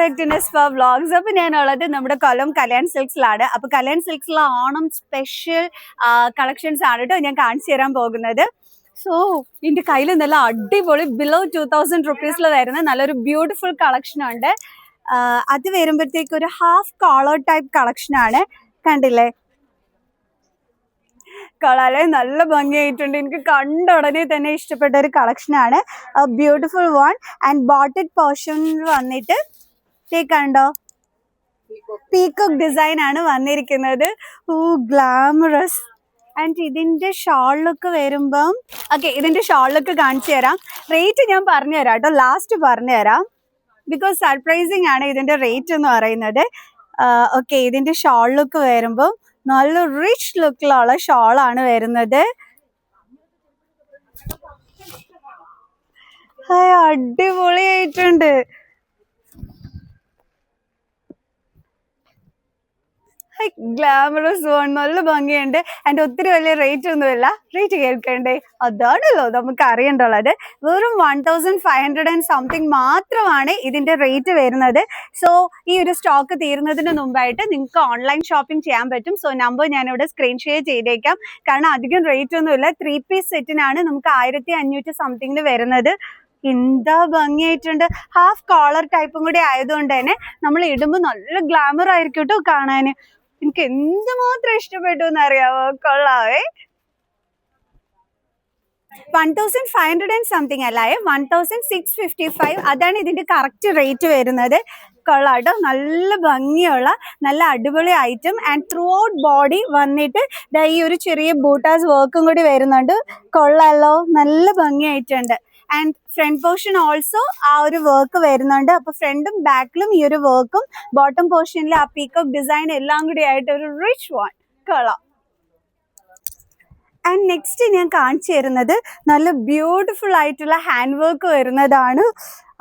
Back to നെസ്പ vlogs. അപ്പോൾ ഞാനുള്ളത് നമ്മുടെ കൊല്ലം കല്യാൺ സിൽക്സിലാണ്. അപ്പോൾ കല്യാൺ സിൽക്സിലെ ഓണം സ്പെഷ്യൽ കളക്ഷൻസ് ആണ് കേട്ടോ ഞാൻ കാണിച്ചു തരാൻ പോകുന്നത്. സോ എൻ്റെ കയ്യിൽ നല്ല അടിപൊളി ബിലോ 2000 റുപ്പീസിൽ വരുന്ന നല്ലൊരു ബ്യൂട്ടിഫുൾ കളക്ഷൻ ഉണ്ട്. അത് വരുമ്പോഴത്തേക്ക് ഒരു ഹാഫ് കോളർ ടൈപ്പ് കളക്ഷനാണ്. കണ്ടില്ലേ, കളറ് നല്ല ഭംഗിയായിട്ടുണ്ട്. എനിക്ക് കണ്ട ഉടനെ തന്നെ ഇഷ്ടപ്പെട്ട ഒരു കളക്ഷനാണ്. ബ്യൂട്ടിഫുൾ വൺ ആൻഡ് ബോട്ടഡ് പോർഷനിൽ വന്നിട്ട് കണ്ടോ, പീകോക്ക് ഡിസൈൻ ആണ് വന്നിരിക്കുന്നത്. ഗ്ലാമറസ്. ആൻഡ് ഇതിൻ്റെ ഷോൾ ലുക്ക് വരുമ്പം ഇതിൻ്റെ ഷോൾ ലുക്ക് കാണിച്ചു തരാം. റേറ്റ് ഞാൻ പറഞ്ഞു തരാം കേട്ടോ, ലാസ്റ്റ് പറഞ്ഞു തരാം. ബിക്കോസ് സർപ്രൈസിങ് ആണ് ഇതിൻ്റെ റേറ്റ് എന്ന് പറയുന്നത്. ഇതിൻ്റെ ഷോൾ ലുക്ക് വരുമ്പം നല്ല റിച്ച് ലുക്കിലുള്ള ഷോളാണ് വരുന്നത്. അടിപൊളിയായിട്ടുണ്ട്. ഗ്ലാമറസ് വൺ, നല്ല ഭംഗിയുണ്ട്. ആൻഡ് ഒത്തിരി വലിയ റേറ്റ് ഒന്നുമില്ല. റേറ്റ് കേൾക്കണ്ടേ, അതാണല്ലോ നമുക്ക് അറിയേണ്ടുള്ളത്. വെറും 1500 and something മാത്രമാണ് ഇതിന്റെ റേറ്റ് വരുന്നത്. സോ ഈ ഒരു സ്റ്റോക്ക് തീരുന്നതിന് മുമ്പായിട്ട് നിങ്ങൾക്ക് ഓൺലൈൻ ഷോപ്പിംഗ് ചെയ്യാൻ പറ്റും. സോ നമ്പർ ഞാനിവിടെ സ്ക്രീൻ ഷെയർ ചെയ്തേക്കാം. കാരണം അധികം റേറ്റ് ഒന്നുമില്ല. 3 പീസ് സെറ്റിനാണ് നമുക്ക് 1500 സംതിങ്ങിന് വരുന്നത്. എന്താ ഭംഗിയായിട്ടുണ്ട്. ഹാഫ് കോളർ ടൈപ്പും കൂടി ആയതുകൊണ്ട് തന്നെ നമ്മൾ ഇടുമ്പോൾ നല്ല ഗ്ലാമർ ആയിരിക്കും കേട്ടോ കാണാന്. എനിക്ക് എന്തുമാത്രം ഇഷ്ടപ്പെട്ടു എന്നറിയാവോ. കൊള്ളാവേ. 1500 and something അല്ലാതെ 1655 അതാണ് ഇതിന്റെ കറക്റ്റ് റേറ്റ് വരുന്നത്. കൊള്ളാട്ടോ, നല്ല ഭംഗിയുള്ള നല്ല അടിപൊളി item. And through out body വന്നിട്ട് ഈ ഒരു ചെറിയ ബൂട്ടാസ് വർക്കും കൂടി വരുന്നുണ്ട്. കൊള്ളാലോ, നല്ല ഭംഗിയായിട്ടുണ്ട്. ആൻഡ് ഫ്രണ്ട് പോർഷൻ ഓൾസോ ആ ഒരു വർക്ക് വരുന്നുണ്ട്. അപ്പൊ ഫ്രണ്ടും ബാക്കിലും ഈ ഒരു വർക്കും ബോട്ടം പോർഷനിൽ ആ പീകോക്ക് ഡിസൈൻ എല്ലാം കൂടി ആയിട്ട് ഒരു റിച്ച് വൺ. കൊള്ളാം. ആൻഡ് നെക്സ്റ്റ് ഞാൻ കാണിച്ചു തരുന്നത് നല്ല ബ്യൂട്ടിഫുൾ ആയിട്ടുള്ള ഹാൻഡ് വർക്ക് വരുന്നതാണ്.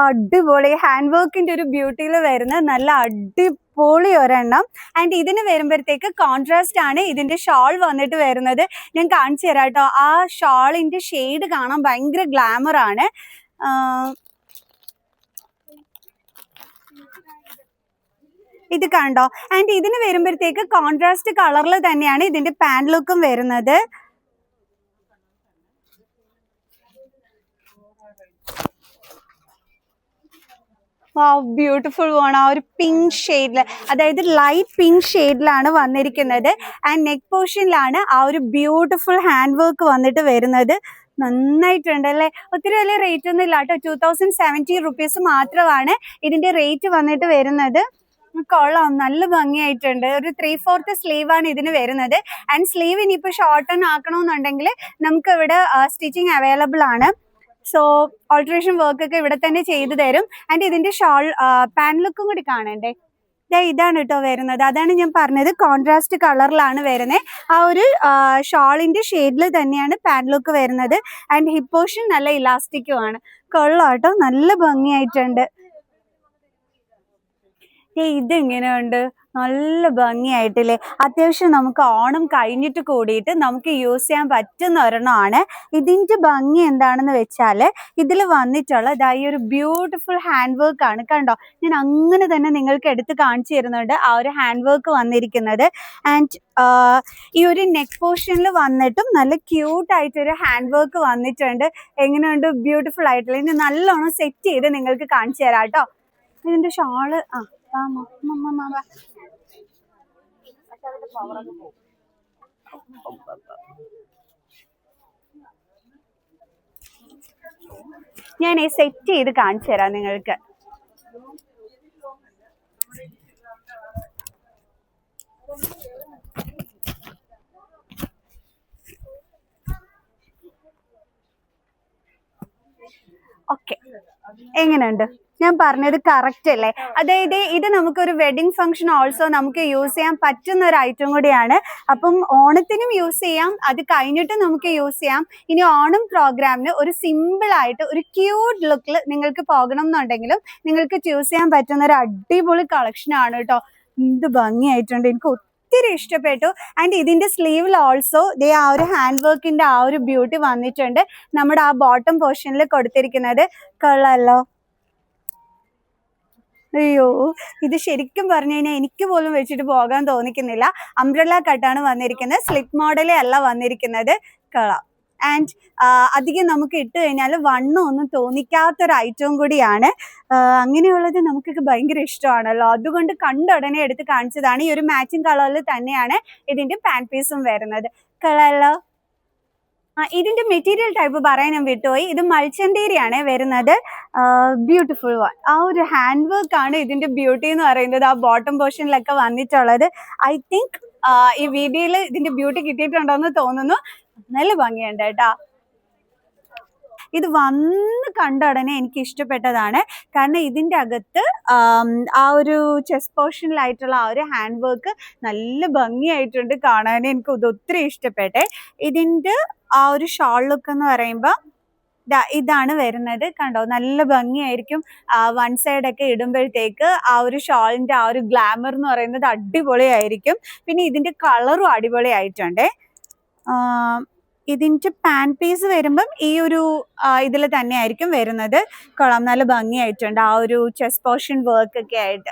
അടിപൊളി ഹാൻഡ് വർക്കിന്റെ ഒരു ബ്യൂട്ടിയിൽ വരുന്ന നല്ല അടിപൊളി ഒരെണ്ണം. ആൻഡ് ഇതിന് വരുമ്പോഴത്തേക്ക് കോൺട്രാസ്റ്റ് ആണ് ഇതിന്റെ ഷോൾ വന്നിട്ട് വരുന്നത്. ഞാൻ കാണിച്ചു തരാം കേട്ടോ. ആ ഷോളിന്റെ ഷെയ്ഡ് കാണാൻ ഭയങ്കര ഗ്ലാമർ ആണ്. ഇത് കണ്ടോ. ആൻഡ് ഇതിന് വരുമ്പോഴത്തേക്ക് കോൺട്രാസ്റ്റ് കളറിൽ തന്നെയാണ് ഇതിന്റെ പാന്റ് ലുക്കും വരുന്നത്. ബ്യൂട്ടിഫുൾ ആണ്. ആ ഒരു പിങ്ക് ഷെയ്ഡില്, അതായത് ലൈറ്റ് പിങ്ക് ഷെയ്ഡിലാണ് വന്നിരിക്കുന്നത്. ആൻഡ് നെക്ക് പോർഷനിലാണ് ആ ഒരു ബ്യൂട്ടിഫുൾ ഹാൻഡ് വർക്ക് വന്നിട്ട് വരുന്നത്. നന്നായിട്ടുണ്ട് അല്ലേ. ഒത്തിരി വലിയ റേറ്റ് ഒന്നും ഇല്ല കേട്ടോ. 2070 റുപ്പീസ് മാത്രമാണ് ഇതിന്റെ റേറ്റ് വന്നിട്ട് വരുന്നത്. കൊള്ളാം, നല്ല ഭംഗിയായിട്ടുണ്ട്. ഒരു 3/4 സ്ലീവ് ആണ് ഇതിന് വരുന്നത്. ആൻഡ് സ്ലീവ് ഇനിയിപ്പോൾ ഷോർട്ടൺ ആക്കണമെന്നുണ്ടെങ്കിൽ നമുക്ക് ഇവിടെ സ്റ്റിച്ചിങ് അവൈലബിൾ ആണ്. സോ ഓൾട്രേഷൻ വർക്ക് ഒക്കെ ഇവിടെ തന്നെ ചെയ്തു തരും. ആൻഡ് ഇതിന്റെ ഷോൾ പാന്റ് ലുക്കും കൂടി കാണണ്ടേ. ഇതാണ് കേട്ടോ വരുന്നത്. അതാണ് ഞാൻ പറഞ്ഞത്, കോൺട്രാസ്റ്റ് കളറിലാണ് വരുന്നത്. ആ ഒരു ഷോളിന്റെ ഷെയ്ഡിൽ തന്നെയാണ് പാന്റ് ലുക്ക് വരുന്നത്. ആൻഡ് ഹിപ്പ് പോർഷൻ നല്ല ഇലാസ്റ്റിക്കും ആണ്. കൊള്ളാം കേട്ടോ, നല്ല ഭംഗിയായിട്ടുണ്ട്. ഇതെങ്ങനെയുണ്ട്, നല്ല ഭംഗിയായിട്ടില്ലേ. അത്യാവശ്യം നമുക്ക് ഓണം കഴിഞ്ഞിട്ട് കൂടിയിട്ട് നമുക്ക് യൂസ് ചെയ്യാൻ പറ്റുന്ന ഒരെണ്ണമാണ്. ഇതിൻ്റെ ഭംഗി എന്താണെന്ന് വെച്ചാൽ ഇതിൽ വന്നിട്ടുള്ള ഈ ഒരു ബ്യൂട്ടിഫുൾ ഹാൻഡ് വർക്ക് ആണ്. കണ്ടോ, ഞാൻ അങ്ങനെ തന്നെ നിങ്ങൾക്ക് എടുത്ത് കാണിച്ചു തരുന്നുണ്ട് ആ ഒരു ഹാൻഡ് വർക്ക് വന്നിരിക്കുന്നത്. ആൻഡ് ഈ ഒരു നെക്ക് പോർഷനിൽ വന്നിട്ടും നല്ല ക്യൂട്ടായിട്ടൊരു ഹാൻഡ് വർക്ക് വന്നിട്ടുണ്ട്. എങ്ങനെയുണ്ട്, ബ്യൂട്ടിഫുൾ ആയിട്ടുള്ള. ഇനി നല്ലോണം സെറ്റ് ചെയ്ത് നിങ്ങൾക്ക് കാണിച്ചു തരാം കേട്ടോ. ഇതിൻ്റെ ഷോള് ഞാൻ സെറ്റ് ചെയ്ത് കാണിച്ചു തരാം നിങ്ങൾക്ക്. ഓക്കെ, എങ്ങനെയുണ്ട്? ഞാൻ പറഞ്ഞത് കറക്റ്റ് അല്ലേ? അതായത് ഇത് നമുക്കൊരു വെഡിങ് ഫംഗ്ഷൻ ഓൾസോ നമുക്ക് യൂസ് ചെയ്യാൻ പറ്റുന്ന ഒരു ഐറ്റം കൂടിയാണ്. അപ്പം ഓണത്തിനും യൂസ് ചെയ്യാം, അത് കഴിഞ്ഞിട്ട് നമുക്ക് യൂസ് ചെയ്യാം. ഇനി ഓണം പ്രോഗ്രാമിന് ഒരു സിമ്പിൾ ആയിട്ട് ഒരു ക്യൂട്ട് ലുക്കിൽ നിങ്ങൾക്ക് പോകണം എന്നുണ്ടെങ്കിലും നിങ്ങൾക്ക് ചൂസ് ചെയ്യാൻ പറ്റുന്ന ഒരു അടിപൊളി കളക്ഷൻ ആണ് കേട്ടോ. എന്ത് ഭംഗിയായിട്ടുണ്ട്, എനിക്ക് ഒത്തിരി ഇഷ്ടപ്പെട്ടു. ആൻഡ് ഇതിന്റെ സ്ലീവിൽ ഓൾസോ ആ ഒരു ഹാൻഡ് വർക്കിന്റെ ആ ഒരു ബ്യൂട്ടി വന്നിട്ടുണ്ട്. നമ്മുടെ ആ ബോട്ടം പോർഷനിൽ കൊടുത്തിരിക്കുന്നത് കൊള്ളാലോ. അയ്യോ, ഇത് ശരിക്കും പറഞ്ഞു കഴിഞ്ഞാൽ എനിക്ക് പോലും വെച്ചിട്ട് പോകാൻ തോന്നിക്കുന്നില്ല. അംബ്രല്ല കട്ടാണ് വന്നിരിക്കുന്നത്, സ്ലിറ്റ് മോഡലേ അല്ല വന്നിരിക്കുന്നത്. കളാം. ആൻഡ് അധികം നമുക്ക് ഇട്ട് കഴിഞ്ഞാൽ വണ്ണം ഒന്നും തോന്നിക്കാത്തൊരു ഐറ്റവും കൂടിയാണ്. അങ്ങനെയുള്ളത് നമുക്കൊക്കെ ഭയങ്കര ഇഷ്ടമാണല്ലോ, അതുകൊണ്ട് കണ്ട ഉടനെ എടുത്ത് കാണിച്ചതാണ്. ഈ ഒരു മാച്ചിങ് കളറിൽ തന്നെയാണ് ഇതിന്റെ പാന്റ് പീസും വരുന്നത്. കളറല്ലോ. ഇതിന്റെ മെറ്റീരിയൽ ടൈപ്പ് പറയാൻ ഞാൻ വിട്ടുപോയി. ഇത് മൾച്ചന്തേരിയാണ് വരുന്നത്. Beautiful one. ആ ഒരു ഹാൻഡ് വർക്ക് ആണ് ഇതിന്റെ ബ്യൂട്ടി എന്ന് പറയുന്നത്. ആ ബോട്ടം പോർഷനിലൊക്കെ വന്നിട്ടുള്ളത്. ഐ തിങ്ക് ഈ വീഡിയോയിൽ ഇതിന്റെ ബ്യൂട്ടി കിട്ടിയിട്ടുണ്ടോന്ന് തോന്നുന്നു. നല്ല ഭംഗിയുണ്ട് കേട്ടാ. ഇത് വന്ന് കണ്ട ഉടനെ എനിക്ക് ഇഷ്ടപ്പെട്ടതാണ്. കാരണം ഇതിൻ്റെ അകത്ത് ആ ഒരു ചെസ്റ്റ് പോർഷനിലായിട്ടുള്ള ആ ഒരു ഹാൻഡ് വർക്ക് നല്ല ഭംഗിയായിട്ടുണ്ട് കാണാൻ. എനിക്ക് ഇത് ഒത്തിരി ഇഷ്ടപ്പെട്ടെ. ഇതിൻ്റെ ആ ഒരു ഷോൾ ലുക്ക് എന്ന് പറയുമ്പോൾ ഇതാണ് വരുന്നത്. കണ്ടോ, നല്ല ഭംഗിയായിരിക്കും. വൺ സൈഡൊക്കെ ഇടുമ്പോഴത്തേക്ക് ആ ഒരു ഷോളിൻ്റെ ആ ഒരു ഗ്ലാമർ എന്ന് പറയുന്നത് അടിപൊളിയായിരിക്കും. പിന്നെ ഇതിൻ്റെ കളറും അടിപൊളിയായിട്ടുണ്ട്. ഇതിൻ്റെ പാൻ പീസ് വരുമ്പം ഈ ഒരു ഇതിൽ തന്നെ ആയിരിക്കും വരുന്നത്. കൊള്ളാം, നല്ല ഭംഗിയായിട്ടുണ്ട് ആ ഒരു ചെസ്റ്റ് പോർഷൻ വർക്ക് ഒക്കെ ആയിട്ട്.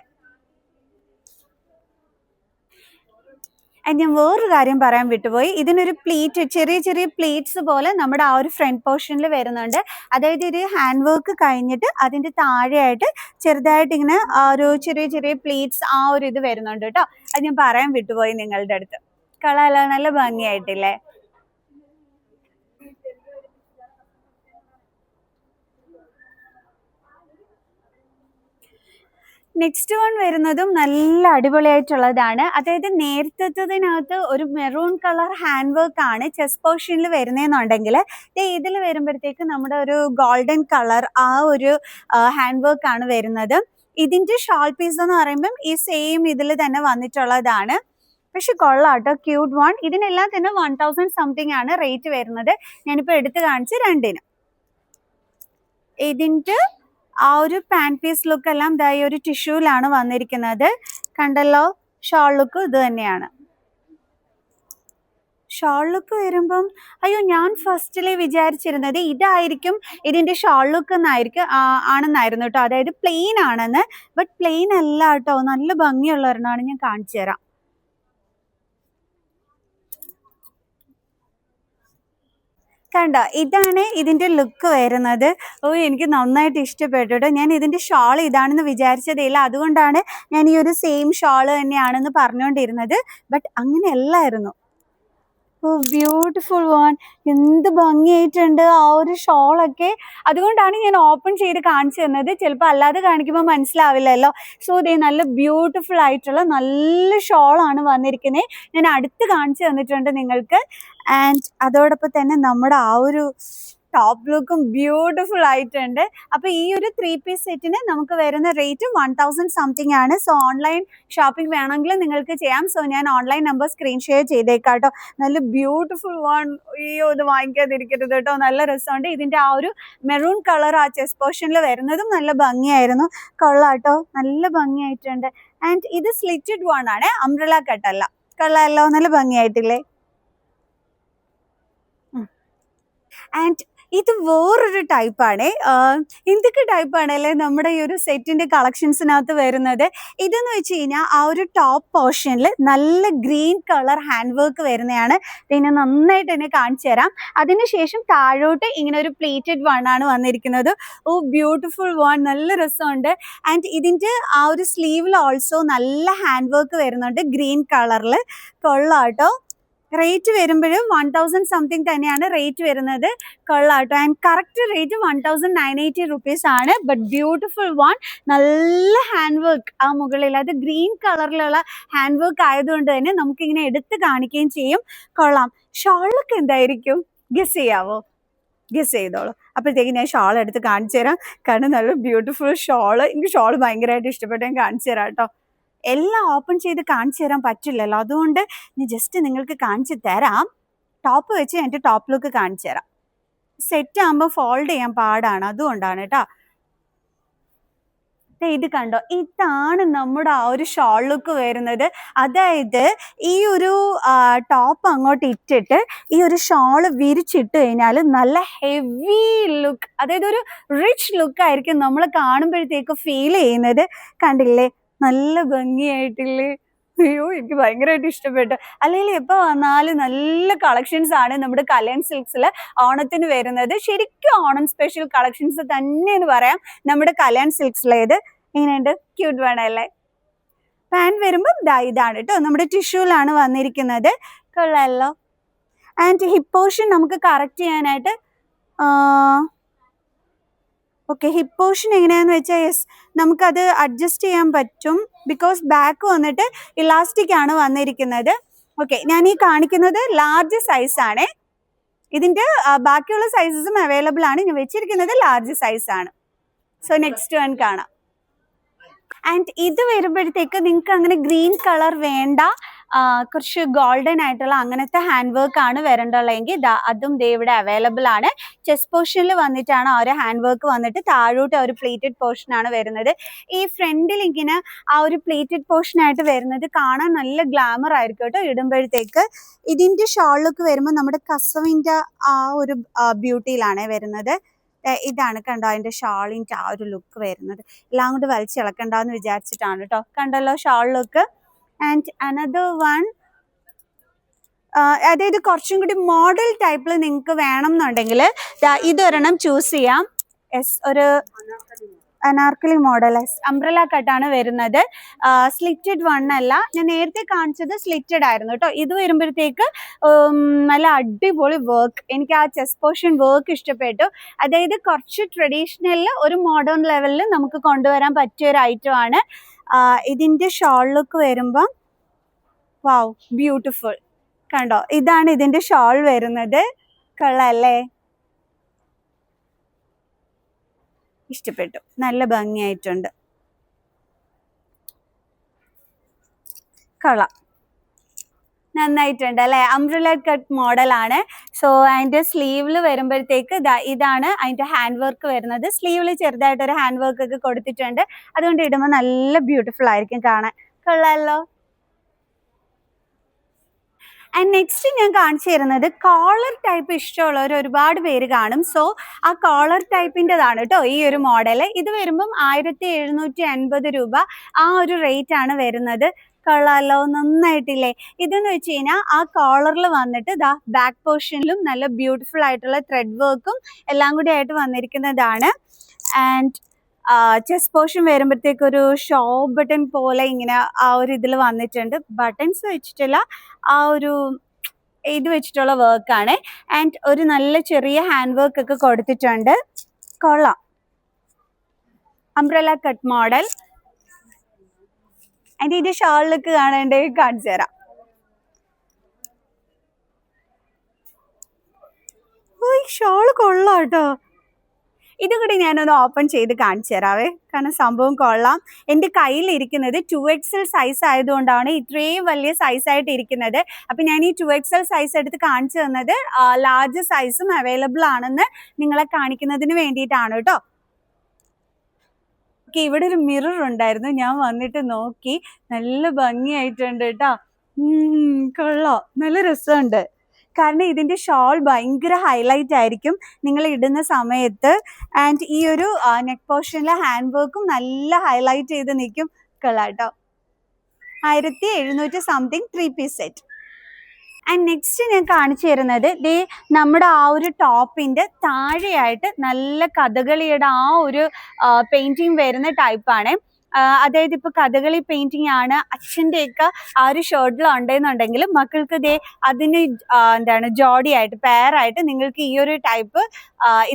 ഞാൻ വേറൊരു കാര്യം പറയാൻ വിട്ടുപോയി. ഇതിനൊരു പ്ലീറ്റ്, ചെറിയ ചെറിയ പ്ലീറ്റ്സ് പോലെ നമ്മുടെ ആ ഒരു ഫ്രണ്ട് പോർഷനിൽ വരുന്നുണ്ട്. അതായത് ഒരു ഹാൻഡ് വർക്ക് കഴിഞ്ഞിട്ട് അതിൻ്റെ താഴെയായിട്ട് ചെറുതായിട്ട് ഇങ്ങനെ ആ ഒരു ചെറിയ ചെറിയ പ്ലീറ്റ്സ് ആ ഒരു ഇത് വരുന്നുണ്ട് കേട്ടോ. അത് ഞാൻ പറയാൻ വിട്ടുപോയി നിങ്ങളുടെ അടുത്ത്. കളറല്ല, നല്ല ഭംഗിയായിട്ടില്ലേ? നെക്സ്റ്റ് വൺ വരുന്നതും നല്ല അടിപൊളിയായിട്ടുള്ളതാണ്. അതായത് നേരത്തേതിനകത്ത് ഒരു മെറൂൺ കളർ ഹാൻഡ് വർക്ക് ആണ് ചെസ്റ്റ് പോർഷനിൽ വരുന്നതെന്നുണ്ടെങ്കിൽ ഇതിൽ വരുമ്പോഴത്തേക്ക് നമ്മുടെ ഒരു ഗോൾഡൻ കളർ ആ ഒരു ഹാൻഡ് വർക്ക് ആണ് വരുന്നത്. ഇതിൻ്റെ ഷോൾ പീസ് എന്ന് പറയുമ്പം ഈ സെയിം ഇതിൽ തന്നെ വന്നിട്ടുള്ളതാണ്. പക്ഷെ കൊള്ളാട്ടോ, ക്യൂട്ട് വൺ. ഇതിനെല്ലാം തന്നെ 1000 സംതിങ് ആണ് റേറ്റ് വരുന്നത്. ഞാനിപ്പോൾ എടുത്ത് കാണിച്ച് രണ്ടിനും. ഇതിൻ്റെ ആ ഒരു പാന്റ് പീസ് ലുക്ക് എല്ലാം ഈ ഒരു ടിഷ്യൂലാണ് വന്നിരിക്കുന്നത്. കണ്ടല്ലോ, ഷോൾ ലുക്ക് ഇത് തന്നെയാണ്. ഷോൾ ലുക്ക് വരുമ്പം അയ്യോ, ഞാൻ ഫസ്റ്റിലെ വിചാരിച്ചിരുന്നത് ഇതായിരിക്കും ഇതിൻ്റെ ഷോൾ ലുക്ക് ആണെന്നായിരുന്നു കേട്ടോ. അതായത് പ്ലെയിൻ ആണെന്ന്. ബട്ട് പ്ലെയിൻ അല്ല കേട്ടോ, നല്ല ഭംഗിയുള്ള ഒരെണ്ണമാണ്. ഞാൻ കാണിച്ചു തരാം. കണ്ടോ, ഇതാണ് ഇതിൻ്റെ ലുക്ക് വരുന്നത്. എനിക്ക് നന്നായിട്ട് ഇഷ്ടപ്പെട്ടു കേട്ടോ. ഞാൻ ഇതിൻ്റെ ഷാൾ ഇതാണെന്ന് വിചാരിച്ചതേയില്ല. അതുകൊണ്ടാണ് ഞാൻ ഈ ഒരു സെയിം ഷാൾ തന്നെയാണെന്ന് പറഞ്ഞുകൊണ്ടിരുന്നത്. ബട്ട് അങ്ങനെയല്ലായിരുന്നു. Beautiful one. എന്ത് ഭംഗിയായിട്ടുണ്ട് ആ ഒരു ഷോളൊക്കെ. അതുകൊണ്ടാണ് ഞാൻ ഓപ്പൺ ചെയ്ത് കാണിച്ചു തന്നത്. ചിലപ്പോൾ അല്ലാതെ കാണിക്കുമ്പോൾ മനസ്സിലാവില്ലല്ലോ. സോ ദേ നല്ല ബ്യൂട്ടിഫുൾ ആയിട്ടുള്ള നല്ല ഷോളാണ് വന്നിരിക്കുന്നത്. ഞാൻ അടുത്ത് കാണിച്ചു തന്നിട്ടുണ്ട് നിങ്ങൾക്ക്. ആൻഡ് അതോടൊപ്പം തന്നെ നമ്മുടെ ആ ഒരു ടോപ്പ് ലുക്കും ബ്യൂട്ടിഫുൾ ആയിട്ടുണ്ട്. അപ്പോൾ ഈ ഒരു 3 പീസ് സെറ്റിന് നമുക്ക് വരുന്ന റേറ്റ് 1000 സംതിങ് ആണ്. സോ ഓൺലൈൻ ഷോപ്പിംഗ് വേണമെങ്കിൽ നിങ്ങൾക്ക് ചെയ്യാം. സോ ഞാൻ ഓൺലൈൻ നമ്പർ സ്ക്രീൻ ഷെയർ ചെയ്തേക്കാം കേട്ടോ. നല്ല ബ്യൂട്ടിഫുൾ വൺ. അയ്യോ, ഇത് വാങ്ങിക്കാതിരിക്കരുത് കേട്ടോ, നല്ല രസമുണ്ട്. ഇതിൻ്റെ ആ ഒരു മെറൂൺ കളർ ആ ചെസ്റ്റ് പോർഷനിൽ വരുന്നതും നല്ല ഭംഗിയായിരുന്നു. കൊള്ളാട്ടോ, നല്ല ഭംഗിയായിട്ടുണ്ട്. ആൻഡ് ഇത് സ്ലിറ്റഡ് വൺ ആണ്, അംബ്രല കട്ടല്ല. കൊള്ളാമല്ലോ, നല്ല ഭംഗിയായിട്ടില്ലേ? ആൻഡ് ഇത് വേറൊരു ടൈപ്പാണ്. എന്തൊക്കെ ടൈപ്പാണല്ലേ നമ്മുടെ ഈ ഒരു സെറ്റിൻ്റെ കളക്ഷൻസിനകത്ത് വരുന്നത്. ഇതെന്ന് വെച്ച് കഴിഞ്ഞാൽ ആ ഒരു ടോപ്പ് പോർഷനിൽ നല്ല ഗ്രീൻ കളർ ഹാൻഡ് വർക്ക് വരുന്നതാണ്. പിന്നെ നന്നായിട്ട് തന്നെ കാണിച്ചു തരാം. അതിനുശേഷം താഴോട്ട് ഇങ്ങനെ ഒരു പ്ലേറ്റഡ് വൺ ആണ് വന്നിരിക്കുന്നത്. ബ്യൂട്ടിഫുൾ വൺ, നല്ല രസമുണ്ട്. ആൻഡ് ഇതിൻ്റെ ആ ഒരു സ്ലീവിൽ ഓൾസോ നല്ല ഹാൻഡ് വർക്ക് വരുന്നുണ്ട് ഗ്രീൻ കളറിൽ. കൊള്ളാട്ടോ. റേറ്റ് വരുമ്പോഴും 1000 സംതിങ് തന്നെയാണ് റേറ്റ് വരുന്നത്. കൊള്ളാട്ടോ. ആൻഡ് കറക്റ്റ് റേറ്റ് 1980 റുപ്പീസ് ആണ്. But beautiful one. നല്ല ഹാൻഡ് വർക്ക് ആ മുകളിൽ, അത് ഗ്രീൻ കളറിലുള്ള ഹാൻഡ് വർക്ക് ആയതുകൊണ്ട് തന്നെ നമുക്കിങ്ങനെ എടുത്ത് കാണിക്കുകയും ചെയ്യും. കൊള്ളാം. ഷോളൊക്കെ എന്തായിരിക്കും ഗസ് ചെയ്യാവോ? ഗസ് ചെയ്തോളൂ. അപ്പോഴത്തേക്ക് ഞാൻ ഷോൾ എടുത്ത് കാണിച്ചു തരാം. കാരണം നല്ല ബ്യൂട്ടിഫുൾ ഷോള്. എനിക്ക് ഷോൾ ഭയങ്കരമായിട്ട് ഇഷ്ടപ്പെട്ടു. ഞാൻ കാണിച്ചു തരാം കേട്ടോ. എല്ലാം ഓപ്പൺ ചെയ്ത് കാണിച്ചു തരാൻ പറ്റില്ലല്ലോ, അതുകൊണ്ട് ഞാൻ ജസ്റ്റ് നിങ്ങൾക്ക് കാണിച്ചു തരാം. ടോപ്പ് വെച്ച് എൻ്റെ ടോപ്പ് ലുക്ക് കാണിച്ചു തരാം. സെറ്റ് ആകുമ്പോൾ ഫോൾഡ് ചെയ്യാൻ പാടാണ്, അതുകൊണ്ടാണ് കേട്ടോ. ഇത് കണ്ടോ, ഇതാണ് നമ്മുടെ ആ ഒരു ഷോൾ ലുക്ക് വരുന്നത്. അതായത് ഈ ഒരു ടോപ്പ് അങ്ങോട്ട് ഇട്ടിട്ട് ഈ ഒരു ഷോള് വിരിച്ചിട്ട് കഴിഞ്ഞാൽ നല്ല ഹെവി ലുക്ക്, അതായത് ഒരു റിച്ച് ലുക്ക് ആയിരിക്കും നമ്മൾ കാണുമ്പോഴത്തേക്ക് ഫീൽ ചെയ്യുന്നത്. കണ്ടില്ലേ, നല്ല ഭംഗിയായിട്ടില്ലേ? അയ്യോ, എനിക്ക് ഭയങ്കരമായിട്ട് ഇഷ്ടപ്പെട്ടു. അല്ലെങ്കിൽ എപ്പോൾ വന്നാലും നല്ല കളക്ഷൻസ് ആണ് നമ്മുടെ കല്യാൺ സിൽക്സിൽ ഓണത്തിന് വരുന്നത്. ശരിക്കും ഓണം സ്പെഷ്യൽ കളക്ഷൻസ് തന്നെ എന്ന് പറയാം നമ്മുടെ കല്യാൺ സിൽക്സിലേത്. ഇങ്ങനെയുണ്ട്, ക്യൂട്ട് വേണമല്ലേ? പാൻറ് വരുമ്പം ഇതാണ് കേട്ടോ, നമ്മുടെ ടിഷ്യൂലാണ് വന്നിരിക്കുന്നത്. കൊള്ളാമല്ലോ. ആൻഡ് ഹിപ്പ് പോർഷൻ നമുക്ക് കറക്റ്റ് ചെയ്യാനായിട്ട് ഓക്കെ, ഹിപ്പ് പോർഷൻ എങ്ങനെയാന്ന് വെച്ചാൽ യെസ്, നമുക്കത് അഡ്ജസ്റ്റ് ചെയ്യാൻ പറ്റും. ബിക്കോസ് ബാക്ക് വന്നിട്ട് ഇലാസ്റ്റിക് ആണ് വന്നിരിക്കുന്നത്. ഓക്കെ, ഞാൻ ഈ കാണിക്കുന്നത് ലാർജ് സൈസ് ആണ്. ഇതിന്റെ ബാക്കിയുള്ള സൈസസും അവൈലബിൾ ആണ്. ഞാൻ വെച്ചിരിക്കുന്നത് ലാർജ് സൈസ് ആണ്. സോ നെക്സ്റ്റ് വൺ കാണാം. ആൻഡ് ഇത് വരുമ്പോഴത്തേക്ക് നിങ്ങൾക്ക് അങ്ങനെ ഗ്രീൻ കളർ വേണ്ട, കുറച്ച് ഗോൾഡൻ ആയിട്ടുള്ള അങ്ങനത്തെ ഹാൻഡ് വർക്ക് ആണ് വരണ്ടുള്ളതെങ്കിൽ അതും ഇവിടെ അവൈലബിൾ ആണ്. ചെസ്റ്റ് പോർഷനിൽ വന്നിട്ടാണ് ആ ഒരു ഹാൻഡ് വർക്ക് വന്നിട്ട് താഴോട്ട് ഒരു പ്ലേറ്റഡ് പോർഷൻ ആണ് വരുന്നത്. ഈ ഫ്രണ്ടിൽ ഇങ്ങനെ ആ ഒരു പ്ലേറ്റഡ് പോർഷൻ ആയിട്ട് വരുന്നത് കാണാൻ നല്ല ഗ്ലാമർ ആയിരിക്കും കേട്ടോ ഇടുമ്പോഴത്തേക്ക്. ഇതിന്റെ ഷോൾ ലുക്ക് വരുമ്പോൾ നമ്മുടെ കസവിന്റെ ആ ഒരു ബ്യൂട്ടിയിലാണ് വരുന്നത്. ഇതാണ് കണ്ടോ അതിന്റെ ഷാളിന്റെ ആ ഒരു ലുക്ക് വരുന്നത്. എല്ലാം കൊണ്ട് വലിച്ചിളക്കണ്ടെന്ന് വിചാരിച്ചിട്ടാണ് കേട്ടോ. കണ്ടല്ലോ shawl look. And another one, അതായത് കുറച്ചും കൂടി മോഡൽ ടൈപ്പിൽ നിങ്ങൾക്ക് വേണം എന്നുണ്ടെങ്കിൽ ഇതൊരെണ്ണം ചൂസ് ചെയ്യാം. ഒരു അനാർക്കലി മോഡൽ അംബ്രല കട്ടാണ് വരുന്നത്. സ്ലിറ്റഡ് വൺ അല്ല, ഞാൻ നേരത്തെ കാണിച്ചത് സ്ലിറ്റഡ് ആയിരുന്നു കേട്ടോ. ഇത് വരുമ്പോഴത്തേക്ക് നല്ല അടിപൊളി വർക്ക്, എനിക്ക് ആ ചെസ്റ്റ് പോർഷൻ വർക്ക് ഇഷ്ടപ്പെട്ടു. അതായത് കുറച്ച് ട്രഡീഷണലിൽ ഒരു മോഡേൺ ലെവലിൽ നമുക്ക് കൊണ്ടുവരാൻ പറ്റിയ ഒരു ഐറ്റം ആണ്. ഇതിന്റെ ഷോൾ ലുക്ക് വരുമ്പം വാവ്, ബ്യൂട്ടിഫുൾ. കണ്ടോ, ഇതാണ് ഇതിന്റെ ഷോൾ വരുന്നത്. കൊള്ളാല്ലേ? ഇഷ്ടപ്പെട്ടു, നല്ല ഭംഗിയായിട്ടുണ്ട്. കൊള്ളാം, നന്നായിട്ടുണ്ട് അല്ലേ? അംബ്രല കട്ട് മോഡലാണ്. സോ അതിന്റെ സ്ലീവിൽ വരുമ്പോഴത്തേക്ക് ഇതാണ് അതിന്റെ ഹാൻഡ് വർക്ക് വരുന്നത്. സ്ലീവിൽ ചെറുതായിട്ടൊരു ഹാൻഡ് വർക്ക് ഒക്കെ കൊടുത്തിട്ടുണ്ട്. അതുകൊണ്ട് ഇടുമ്പോൾ നല്ല ബ്യൂട്ടിഫുൾ ആയിരിക്കും കാണാൻ. കൊള്ളാമല്ലോ. ആൻഡ് നെക്സ്റ്റ് ഞാൻ കാണിച്ചു തരുന്നത് കോളർ ടൈപ്പ് ഇഷ്ടമുള്ളവർ ഒരുപാട് പേര് കാണും. സോ ആ കോളർ ടൈപ്പിൻ്റെതാണ് കേട്ടോ ഈ ഒരു മോഡൽ. ഇത് വരുമ്പം 1750 രൂപ ആ ഒരു റേറ്റ് ആണ് വരുന്നത്. കൊള്ളാലോ, നന്നായിട്ടില്ലേ? ഇതെന്ന് വെച്ച് കഴിഞ്ഞാൽ ആ കോളറിൽ വന്നിട്ട് ബാക്ക് പോർഷനിലും നല്ല ബ്യൂട്ടിഫുൾ ആയിട്ടുള്ള ത്രെഡ് വർക്കും എല്ലാം കൂടി ആയിട്ട് വന്നിരിക്കുന്നതാണ്. ആൻഡ് ചെസ്റ്റ് പോർഷൻ വരുമ്പോഴത്തേക്ക് ഒരു ഷോ ബട്ടൺ പോലെ ഇങ്ങനെ ആ ഒരു ഇതിൽ വന്നിട്ടുണ്ട്. ബട്ടൺസ് വെച്ചിട്ടുള്ള ആ ഒരു ഇത് വെച്ചിട്ടുള്ള വർക്കാണ്. ആൻഡ് ഒരു നല്ല ചെറിയ ഹാൻഡ് വർക്ക് ഒക്കെ കൊടുത്തിട്ടുണ്ട്. കൊള്ളാം, അംബ്രല കട്ട് മോഡൽ. അതിൻ്റെ ഇതിന്റെ ഷോൾ ലുക്ക് കാണേണ്ടേ, കാണിച്ചു തരാം. ഷോള് കൊള്ളാം കേട്ടോ. ഇതും കൂടി ഞാനൊന്ന് ഓപ്പൺ ചെയ്ത് കാണിച്ചു തരാവേ, കാരണം സംഭവം കൊള്ളാം. എൻ്റെ കയ്യിലിരിക്കുന്നത് 2XL സൈസ് ആയതുകൊണ്ടാണ് ഇത്രയും വലിയ സൈസായിട്ട് ഇരിക്കുന്നത്. അപ്പം ഞാൻ ഈ 2XL സൈസ് എടുത്ത് കാണിച്ചു തന്നത് ലാർജ് സൈസും അവൈലബിൾ ആണെന്ന് നിങ്ങളെ കാണിക്കുന്നതിന് വേണ്ടിയിട്ടാണ് കേട്ടോ. ഓക്കെ, ഇവിടെ ഒരു മിറർ ഉണ്ടായിരുന്നു, ഞാൻ വന്നിട്ട് നോക്കി. നല്ല ഭംഗിയായിട്ടുണ്ട് കേട്ടോ. കൊള്ളാം, നല്ല രസമുണ്ട്. കാരണം ഇതിന്റെ ഷോൾ ഭയങ്കര ഹൈലൈറ്റ് ആയിരിക്കും നിങ്ങൾ ഇടുന്ന സമയത്ത്. ആൻഡ് ഈ ഒരു നെക്ക് പോർഷനിലെ ഹാൻഡ് വർക്കും നല്ല ഹൈലൈറ്റ് ചെയ്ത് നിൽക്കും. കൊള്ളാട്ടോ. 1700 something 3 piece set. And next ഞാൻ കാണിച്ചു തരുന്നത് നമ്മുടെ ആ ഒരു ടോപ്പിന്റെ താഴെയായിട്ട് നല്ല കഥകളിയുടെ ആ ഒരു പെയിന്റിങ് വരുന്ന ടൈപ്പാണ്. അതായത് ഇപ്പൊ കഥകളി പെയിന്റിങ് ആണ് അച്ഛൻ്റെയൊക്കെ ആ ഒരു ഷർട്ടിൽ ഉണ്ടെന്നുണ്ടെങ്കിൽ മക്കൾക്ക് അതിന് എന്താണ് ജോഡിയായിട്ട് പെയറായിട്ട് നിങ്ങൾക്ക് ഈ ഒരു ടൈപ്പ്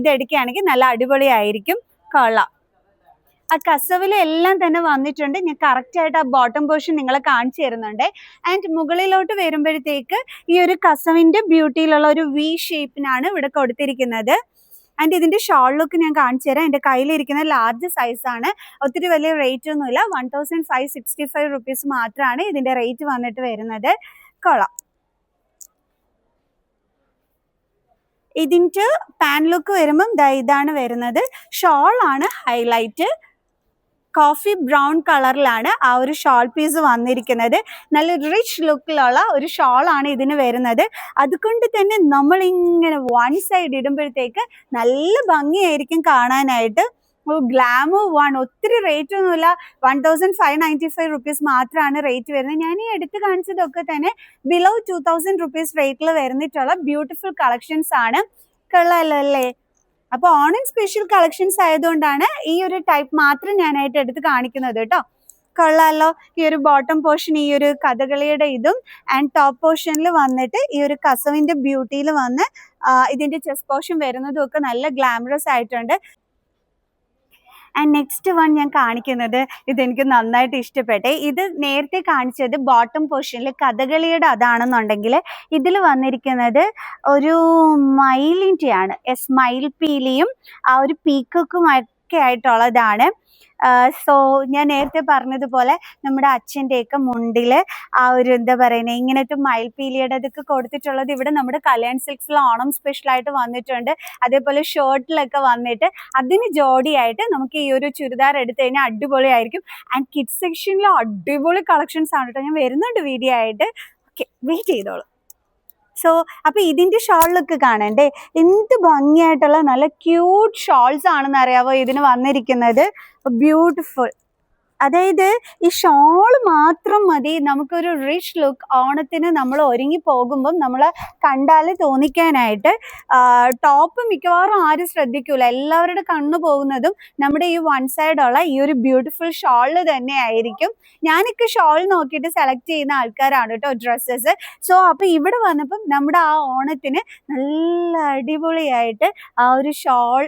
ഇതെടുക്കുകയാണെങ്കിൽ നല്ല അടിപൊളിയായിരിക്കും. കൊള്ളാം. ആ കസവിൽ എല്ലാം തന്നെ വന്നിട്ടുണ്ട്. ഞാൻ കറക്റ്റായിട്ട് ആ ബോട്ടം പോർഷൻ നിങ്ങളെ കാണിച്ചു തരുന്നുണ്ട്. ആൻഡ് മുകളിലോട്ട് വരുമ്പോഴത്തേക്ക് ഈ ഒരു കസവിന്റെ ബ്യൂട്ടിയിലുള്ള ഒരു വി ഷേപ്പിനാണ് ഇവിടെ കൊടുത്തിരിക്കുന്നത്. ആൻഡ് ഇതിന്റെ ഷോൾ ലുക്ക് ഞാൻ കാണിച്ചു തരാം. എൻ്റെ കയ്യിലിരിക്കുന്ന ലാർജ് സൈസാണ്. ഒത്തിരി വലിയ റേറ്റ് ഒന്നുമില്ല, 1565 റുപ്പീസ് മാത്രമാണ് ഇതിന്റെ റേറ്റ് വന്നിട്ട് വരുന്നത്. കൊള്ളാം. ഇതിന്റെ പാൻ ലുക്ക് വരുമ്പം ഇതാണ് വരുന്നത്. ഷോൾ ആണ് ഹൈലൈറ്റ്. കോഫി ബ്രൗൺ കളറിലാണ് ആ ഒരു ഷോൾ പീസ് വന്നിരിക്കുന്നത്. നല്ല റിച്ച് ലുക്കിലുള്ള ഒരു ഷോളാണ് ഇതിന് വരുന്നത്. അതുകൊണ്ട് തന്നെ നമ്മളിങ്ങനെ വൺ സൈഡ് ഇടുമ്പോഴത്തേക്ക് നല്ല ഭംഗിയായിരിക്കും കാണാനായിട്ട്. ഗ്ലാമർ വൺ, ഒത്തിരി റേറ്റ് ഒന്നുമില്ല, 1595 റുപ്പീസ് മാത്രമാണ് റേറ്റ് വരുന്നത്. ഞാൻ ഈ എടുത്ത് കാണിച്ചതൊക്കെ തന്നെ ബിലോ 2000 റുപ്പീസ് റേറ്റിൽ വരുന്നിട്ടുള്ള ബ്യൂട്ടിഫുൾ കളക്ഷൻസ് ആണ്. കൊള്ളാലോ അല്ലേ? അപ്പോൾ ഓണം സ്പെഷ്യൽ കളക്ഷൻസ് ആയതുകൊണ്ടാണ് ഈ ഒരു ടൈപ്പ് മാത്രം ഞാനായിട്ട് എടുത്ത് കാണിക്കുന്നത് കേട്ടോ. കൊള്ളാലോ? ഈ ഒരു ബോട്ടം പോർഷൻ ഈ ഒരു കഥകളിയുടെ ഇതും ആൻഡ് ടോപ്പ് പോർഷനിൽ വന്നിട്ട് ഈ ഒരു കസവിന്റെ ബ്യൂട്ടിയിൽ വന്ന് ഇതിന്റെ ചെസ്റ്റ് പോർഷൻ വരുന്നതും ഒക്കെ നല്ല ഗ്ലാമറസ് ആയിട്ടുണ്ട്. ആൻഡ് നെക്സ്റ്റ് വൺ ഞാൻ കാണിക്കുന്നത് ഇതെനിക്ക് നന്നായിട്ട് ഇഷ്ടപ്പെട്ടെ. ഇത് നേരത്തെ കാണിച്ചത് ബോട്ടം പോർഷനിൽ കഥകളിയുടെ അതാണെന്നുണ്ടെങ്കിൽ ഇതിൽ വന്നിരിക്കുന്നത് ഒരു മയിലിൻ്റെയാണ്. മയിൽ പീലിയും ആ ഒരു പീക്കൊക്കും ഒക്കെ ആയിട്ടുള്ളതാണ്. സോ ഞാൻ നേരത്തെ പറഞ്ഞതുപോലെ നമ്മുടെ അച്ഛൻ്റെയൊക്കെ മുണ്ടിൽ ആ ഒരു എന്താ പറയുന്നത് ഇങ്ങനത്തെ മയിൽപീലിയുടെ ഇതൊക്കെ കൊടുത്തിട്ടുള്ളത് ഇവിടെ നമ്മുടെ കല്യാൺ സിൽക്സിൽ ഓണം സ്പെഷ്യലായിട്ട് വന്നിട്ടുണ്ട്. അതേപോലെ ഷർട്ടിലൊക്കെ വന്നിട്ട് അതിന് ജോഡിയായിട്ട് നമുക്ക് ഈ ഒരു ചുരിദാർ എടുത്തു കഴിഞ്ഞാൽ അടിപൊളിയായിരിക്കും. ആൻഡ് കിഡ്സ് സെക്ഷനിൽ അടിപൊളി കളക്ഷൻസ് ആണ് കേട്ടോ. ഞാൻ വരുന്നുണ്ട് വീഡിയോ ആയിട്ട്. ഓക്കെ, വെയിറ്റ് ചെയ്തോളൂ. സോ അപ്പോൾ ഇതിൻ്റെ ഷോൾ ലുക്ക് കാണണ്ടേ, എന്ത് ഭംഗിയായിട്ടുള്ള നല്ല ക്യൂട്ട് ഷോൾസ് ആണെന്ന് അറിയാവോ ഇതിന് വന്നിരിക്കുന്നത്. ബ്യൂട്ടിഫുൾ. അതായത് ഈ ഷോൾ മാത്രം മതി നമുക്കൊരു റിച്ച് ലുക്ക് ഓണത്തിന് നമ്മൾ ഒരുങ്ങി പോകുമ്പം നമ്മൾ കണ്ടാൽ തോന്നിക്കാനായിട്ട്. ടോപ്പ് മിക്കവാറും ആരും ശ്രദ്ധിക്കൂല, എല്ലാവരുടെ കണ്ണു പോകുന്നതും നമ്മുടെ ഈ വൺ സൈഡുള്ള ഈ ഒരു ബ്യൂട്ടിഫുൾ ഷോളിൽ തന്നെ ആയിരിക്കും. ഞാനൊക്കെ ഷോൾ നോക്കിയിട്ട് സെലക്ട് ചെയ്യുന്ന ആൾക്കാരാണ് കേട്ടോ ഡ്രസ്സസ്. സോ അപ്പോൾ ഇവിടെ വന്നപ്പം നമ്മുടെ ആ ഓണത്തിന് നല്ല അടിപൊളിയായിട്ട് ആ ഒരു ഷോൾ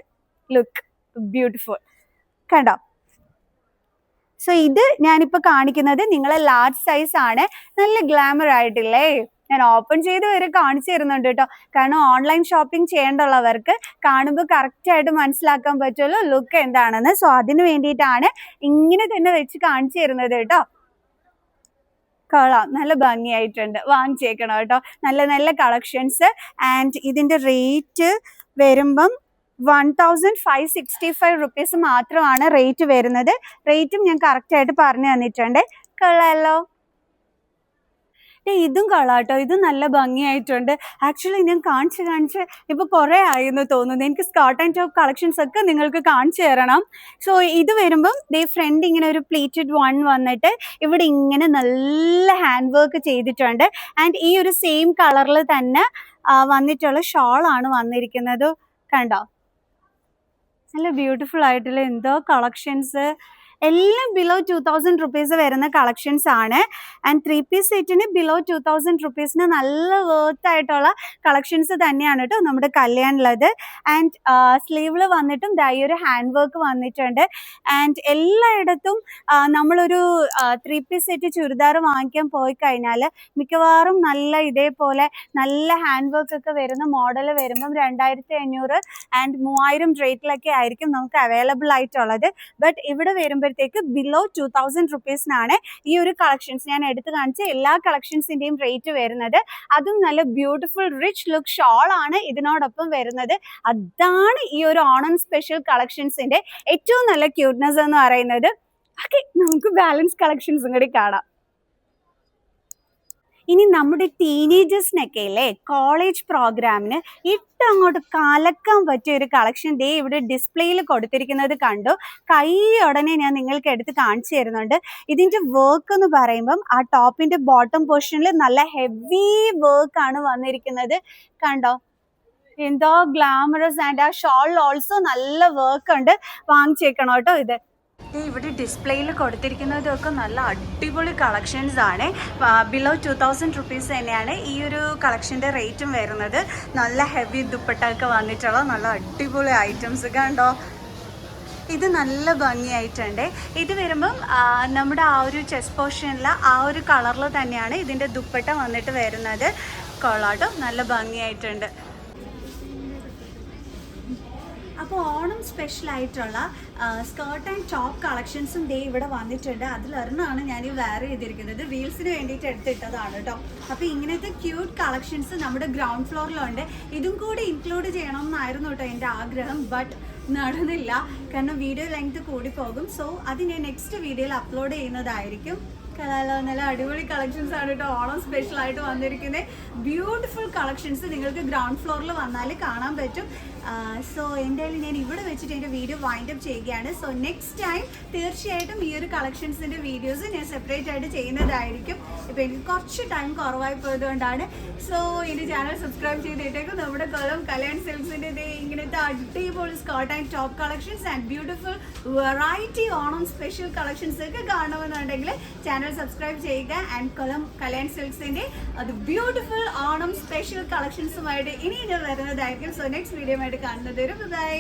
ലുക്ക് ബ്യൂട്ടിഫുൾ കണ്ടോ. സോ ഇത് ഞാനിപ്പോൾ കാണിക്കുന്നത് നിങ്ങളെ ലാർജ് സൈസ് ആണ്. നല്ല ഗ്ലാമർ ആയിട്ടില്ലേ? ഞാൻ ഓപ്പൺ ചെയ്ത് വരെ കാണിച്ചു തരുന്നുണ്ട് കേട്ടോ. കാരണം ഓൺലൈൻ ഷോപ്പിംഗ് ചെയ്യേണ്ടുള്ളവർക്ക് കാണുമ്പോൾ കറക്റ്റായിട്ട് മനസ്സിലാക്കാൻ പറ്റുമല്ലോ ലുക്ക് എന്താണെന്ന്. സോ അതിന് വേണ്ടിയിട്ടാണ് ഇങ്ങനെ തന്നെ വെച്ച് കാണിച്ചു തരുന്നത് കേട്ടോ. കൊള്ളാം, നല്ല ഭംഗിയായിട്ടുണ്ട്, വാങ്ങിച്ചേക്കണം കേട്ടോ. നല്ല നല്ല കളക്ഷൻസ്. ആൻഡ് ഇതിൻ്റെ റേറ്റ് വരുമ്പം 1565 റുപ്പീസ് മാത്രമാണ് റേറ്റ് വരുന്നത്. റേറ്റും ഞാൻ കറക്റ്റായിട്ട് പറഞ്ഞു തന്നിട്ടുണ്ട്. കൊള്ളാമല്ലോ? ഇതും കൊള്ളാം കേട്ടോ, ഇതും നല്ല ഭംഗിയായിട്ടുണ്ട്. ആക്ച്വലി ഞാൻ കാണിച്ച് ഇപ്പോൾ കുറേ ആയെന്ന് തോന്നുന്നു. എനിക്ക് സ്കേർട്ട് ആൻഡ് ടോപ്പ് കളക്ഷൻസ് ഒക്കെ നിങ്ങൾക്ക് കാണിച്ചു തരണം. സോ ഇത് വരുമ്പം ഫ്രണ്ട് ഇങ്ങനെ ഒരു പ്ലീറ്റഡ് വൺ വന്നിട്ട് ഇവിടെ ഇങ്ങനെ നല്ല ഹാൻഡ് വർക്ക് ചെയ്തിട്ടുണ്ട്. ആൻഡ് ഈ ഒരു സെയിം കളറിൽ തന്നെ വന്നിട്ടുള്ള ഷോളാണ് വന്നിരിക്കുന്നത്. കണ്ടോ? നല്ല ബ്യൂട്ടിഫുൾ ആയിട്ടുള്ള എന്തോ കളക്ഷൻസ്. എല്ലാം ബിലോ 2000 റുപ്പീസ് വരുന്ന കളക്ഷൻസ് ആണ്. ആൻഡ് 3 പീസ് സെറ്റിന് ബിലോ 2000 റുപ്പീസിന് നല്ല വർത്ത് ആയിട്ടുള്ള കളക്ഷൻസ് തന്നെയാണ് കേട്ടോ നമ്മുടെ കല്യാണിലുള്ളത്. ആൻഡ് സ്ലീവിൽ വന്നിട്ടും ഈ ഒരു ഹാൻഡ് വർക്ക് വന്നിട്ടുണ്ട്. ആൻഡ് എല്ലായിടത്തും നമ്മളൊരു 3 പീസ് സെറ്റ് ചുരിദാർ വാങ്ങിക്കാൻ പോയി കഴിഞ്ഞാൽ മിക്കവാറും നല്ല ഇതേപോലെ നല്ല ഹാൻഡ് വർക്ക് ഒക്കെ വരുന്ന മോഡൽ വരുമ്പം 2500 ആൻഡ് 3000 റേറ്റിലൊക്കെ ആയിരിക്കും നമുക്ക് അവൈലബിൾ ആയിട്ടുള്ളത്. ബട്ട് ഇവിടെ വരുമ്പോഴത്തേക്ക് ബിലോ 2000 റുപ്പീസിനാണ് ഈ ഒരു കളക്ഷൻസ് ഞാൻ എടുത്തു കാണിച്ച എല്ലാ കളക്ഷൻസിന്റെയും റേറ്റ് വരുന്നത്. അതും നല്ല ബ്യൂട്ടിഫുൾ റിച്ച് ലുക്ക് ഷോൾ ആണ് ഇതിനോടൊപ്പം വരുന്നത്. അതാണ് ഈ ഒരു ഓണം സ്പെഷ്യൽ കളക്ഷൻസിന്റെ ഏറ്റവും നല്ല ക്യൂട്ട്നെസ് എന്ന് പറയുന്നത്. ഓക്കെ, നമുക്ക് ബാലൻസ് കളക്ഷൻസും കൂടി കാണാം. ഇനി നമ്മുടെ ടീനേജേഴ്സിനൊക്കെ അല്ലേ കോളേജ് പ്രോഗ്രാമിന് അങ്ങോട്ട് കലക്കാൻ പറ്റിയ ഒരു കളക്ഷൻ ഇവിടെ ഡിസ്പ്ലേയിൽ കൊടുത്തിരിക്കുന്നത് കണ്ടു. ഉടനെ ഞാൻ നിങ്ങൾക്ക് എടുത്ത് കാണിച്ചു തരുന്നുണ്ട്. ഇതിൻ്റെ വർക്ക് എന്ന് പറയുമ്പം ആ ടോപ്പിന്റെ ബോട്ടം പോർഷനിൽ നല്ല ഹെവി വർക്ക് ആണ് വന്നിരിക്കുന്നത്. കണ്ടോ? എന്തോ ഗ്ലാമറസ്. ആൻഡ് ആ ഷോൾ ഓൾസോ നല്ല വർക്ക് ഉണ്ട്. വാങ്ങിച്ചേക്കണം കേട്ടോ. ഇത് ഇവിടെ ഡിസ്പ്ലേയിൽ കൊടുത്തിരിക്കുന്നതൊക്കെ നല്ല അടിപൊളി കളക്ഷൻസ് ആണ്. ബിലോ 2000 റുപ്പീസ് തന്നെയാണ് ഈ ഒരു കളക്ഷൻ്റെ റേറ്റും വരുന്നത്. നല്ല ഹെവി ദുപ്പട്ടൊക്കെ വന്നിട്ടുള്ള നല്ല അടിപൊളി ഐറ്റംസ് കണ്ടോ. ഇത് നല്ല ഭംഗിയായിട്ടുണ്ട്. ഇത് വരുമ്പം നമ്മുടെ ആ ഒരു ചെസ്റ്റ് പോർഷനിൽ ആ ഒരു കളറിൽ തന്നെയാണ് ഇതിൻ്റെ ദുപ്പട്ട വന്നിട്ട് വരുന്നത്. കൊള്ളാട്ടോ, നല്ല ഭംഗിയായിട്ടുണ്ട്. അപ്പോൾ ഓണം സ്പെഷ്യലായിട്ടുള്ള സ്കേർട്ട് ആൻഡ് ടോപ്പ് കളക്ഷൻസും ഇവിടെ വന്നിട്ടുണ്ട്. അതിലൊരെണ്ണമാണ് ഞാൻ ഈ വെയർ ചെയ്തിരിക്കുന്നത്. റീൽസിന് വേണ്ടിയിട്ട് എടുത്തിട്ടതാണ് കേട്ടോ. അപ്പോൾ ഇങ്ങനത്തെ ക്യൂട്ട് കളക്ഷൻസ് നമ്മുടെ ഗ്രൗണ്ട് ഫ്ലോറിലുണ്ട്. ഇതും കൂടി ഇൻക്ലൂഡ് ചെയ്യണം എന്നായിരുന്നു കേട്ടോ എൻ്റെ ആഗ്രഹം. ബട്ട് നടന്നില്ല, കാരണം വീഡിയോ ലെങ്ത് കൂടി പോകും. സോ അത് ഞാൻ നെക്സ്റ്റ് വീഡിയോയിൽ അപ്ലോഡ് ചെയ്യുന്നതായിരിക്കും. നല്ല അടിപൊളി കളക്ഷൻസ് ആണ് കേട്ടോ ഓണം സ്പെഷ്യൽ ആയിട്ട് വന്നിരിക്കുന്നത്. ബ്യൂട്ടിഫുൾ കളക്ഷൻസ് നിങ്ങൾക്ക് ഗ്രൗണ്ട് ഫ്ലോറിൽ വന്നാൽ കാണാൻ പറ്റും. സോ എന്തായാലും ഞാൻ ഇവിടെ വെച്ചിട്ട് എൻ്റെ വീഡിയോ വൈൻഡ് അപ്പ് ചെയ്യുകയാണ്. സോ നെക്സ്റ്റ് ടൈം തീർച്ചയായിട്ടും ഈ ഒരു കളക്ഷൻസിൻ്റെ വീഡിയോസ് ഞാൻ സെപ്പറേറ്റ് ആയിട്ട് ചെയ്യുന്നതായിരിക്കും. ഇപ്പോൾ എനിക്ക് കുറച്ച് ടൈം കുറവായി പോയതുകൊണ്ടാണ്. സോ എൻ്റെ ചാനൽ സബ്സ്ക്രൈബ് ചെയ്തിട്ടേക്കും. നമ്മുടെ കൊല്ലം കല്യാൺ സിൽക്സിൻ്റെ ഇങ്ങനത്തെ അടിപൊളി skirt and top collections and beautiful variety Onam special collections ഒക്കെ കാണണമെന്നുണ്ടെങ്കിൽ ചാനൽ സബ്സ്ക്രൈബ് ചെയ്യുക. ആൻഡ് കൊല്ലം കല്യാൺ സിൽക്സിൻ്റെ അത് ബ്യൂട്ടിഫുൾ ഓണം സ്പെഷ്യൽ കളക്ഷൻസുമായിട്ട് ഇനി ഞാൻ വരുന്നതായിരിക്കും. സോ നെക്സ്റ്റ് വീഡിയോ ആയിട്ട് കാണുന്നത്. ബൈ.